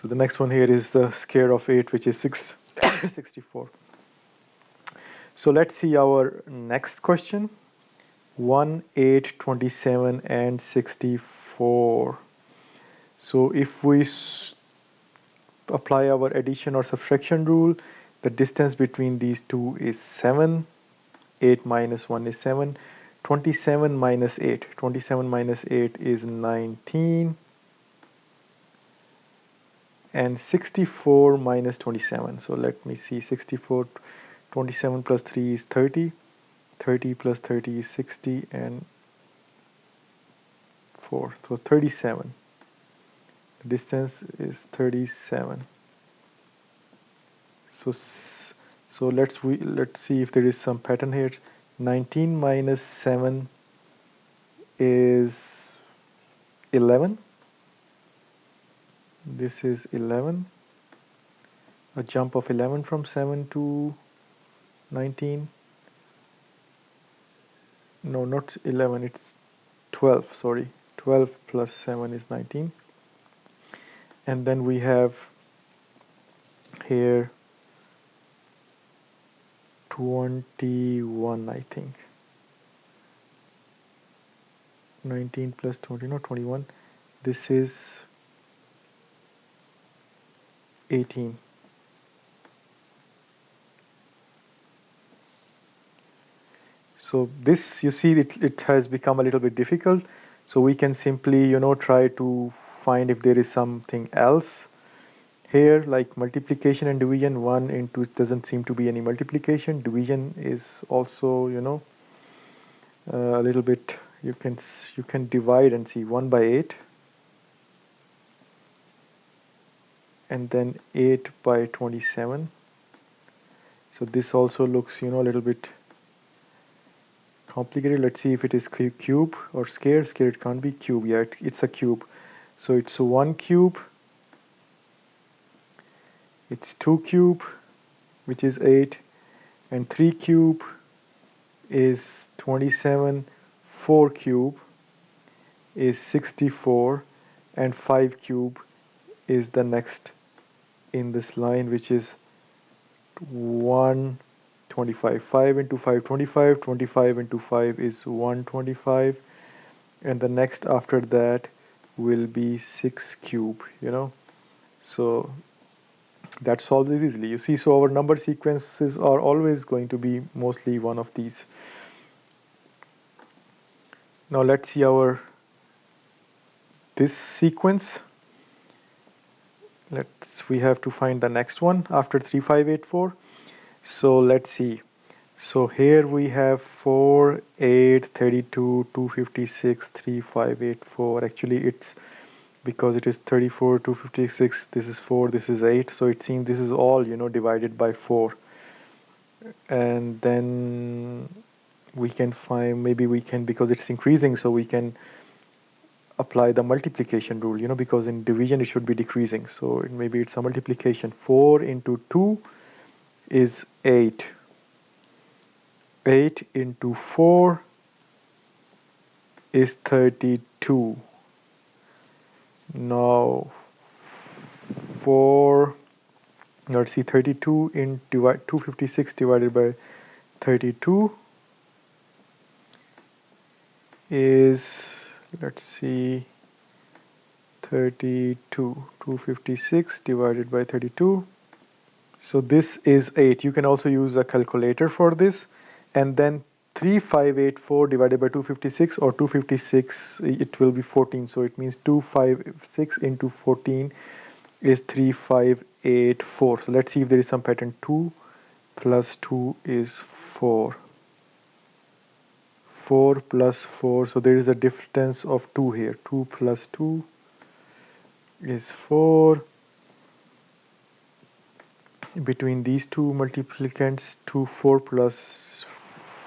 So the next one here is the square of 8, which is 64. So let's see our next question. 1, 8, 27, and 64. So if we apply our addition or subtraction rule, the distance between these two is 7. 8 minus 1 is 7. 27 minus 8. 27 minus 8 is 19. And 64 minus 27. So let me see. 64, 27 plus 3 is 30. 30 plus 30 is 60, and 4. So 37. The distance is 37. So let's see if there is some pattern here. 19 minus 7 is 11. This is 11. A jump of 11 from 7 to 19. No, not 11, it's 12, sorry. 12 plus 7 is 19. And then we have here 21, I think. 19 plus 20, no, 21. This is 18. So this, you see, it has become a little bit difficult. So we can simply, try to find if there is something else here, like multiplication and division. 1 into, it doesn't seem to be any multiplication. Division is also, a little bit, you can divide and see 1 by 8. And then 8 by 27. So this also looks, a little bit complicated. Let's see if it is cube or square. Square, it can't be cube. Yeah, it's a cube. So it's 1 cube. It's 2 cube, which is 8. And 3 cube is 27. 4 cube is 64. And 5 cube is the next in this line, which is 125. 5 into 5, 25. 25 into 5 is 125. And the next after that will be 6 cube, So that solves this easily. You see, so our number sequences are always going to be mostly one of these. Now let's see this sequence. We have to find the next one after 3584. So let's see. So here we have 4, 8, 32, 256, 3584. Actually, it's because it is 34, 256. This is 4. This is 8. So it seems this is all divided by 4. And then we can find, maybe we can, because it's increasing, so we can apply the multiplication rule, because in division it should be decreasing. So maybe it's a multiplication. 4 into 2 is 8. 8 into 4 is 32. Now let's see, 32 in 256 divided by 32 is, let's see, 32. 256 divided by 32. So this is 8. You can also use a calculator for this. And then 3584 divided by 256, or 256, it will be 14. So it means 256 into 14 is 3584. So let's see if there is some pattern. 2 plus 2 is 4. 4 plus 4. So there is a difference of 2 here. 2 plus 2 is 4. Between these two multiplicants, 4 plus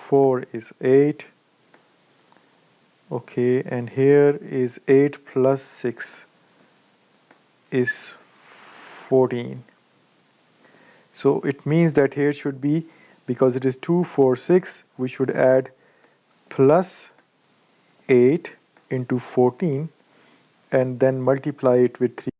4 is 8. Okay, and here is 8 plus 6 is 14. So it means that here should be, because it is 2, 4, 6, we should add plus 8 into 14 and then multiply it with 3.